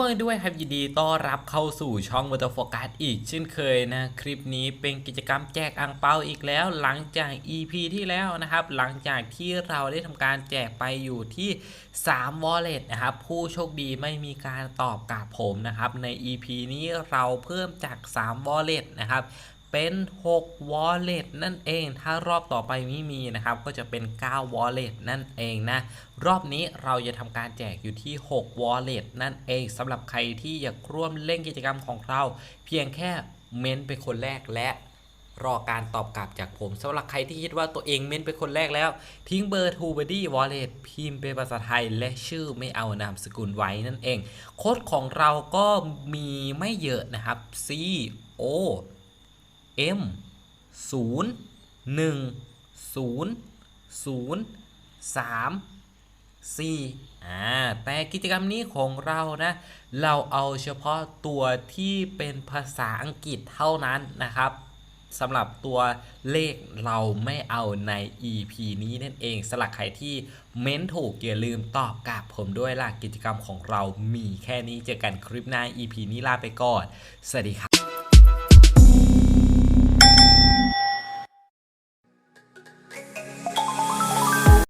ด้วยครับยินดีต้อนรับเข้าสู่ช่อง Motor Focus อีกเช่นเคยนะคลิปนี้เป็นกิจกรรมแจกอั่งเปาอีกแล้วหลังจาก EP ที่แล้วนะครับหลังจากที่เราได้ทำการแจกไปอยู่ที่3 Wallet นะครับผู้โชคดีไม่มีการตอบกลับผมนะครับใน EP นี้เราเพิ่มจาก3 Wallet นะครับเป็น6 Wallet นั่นเองถ้ารอบต่อไปไม่มีนะครับก็จะเป็น9 Wallet นั่นเองนะรอบนี้เราจะทำการแจกอยู่ที่6 Wallet นั่นเองสำหรับใครที่อยากร่วมเล่นกิจกรรมของเราเพียงแค่เม้นเป็นคนแรกและรอการตอบกลับจากผมสำหรับใครที่คิดว่าตัวเองเม้นเป็นคนแรกแล้วทิ้งเบอร์ TrueBuddy Wallet พิมพ์เป็นภาษาไทยและชื่อไม่เอานามสกุลไว้นั่นเองโค้ดของเราก็มีไม่เยอะนะครับ CO M 0 1 0 0 3 4แต่กิจกรรมนี้ของเรานะเราเอาเฉพาะตัวที่เป็นภาษาอังกฤษเท่านั้นนะครับสำหรับตัวเลขเราไม่เอาใน EP นี้นั่นเองสำหรับใครที่เม้นถูกอย่าลืมตอบกลับผมด้วยล่ะกิจกรรมของเรามีแค่นี้เจอกันคลิปหน้า EP นี้ลาไปก่อนสวัสดีครับ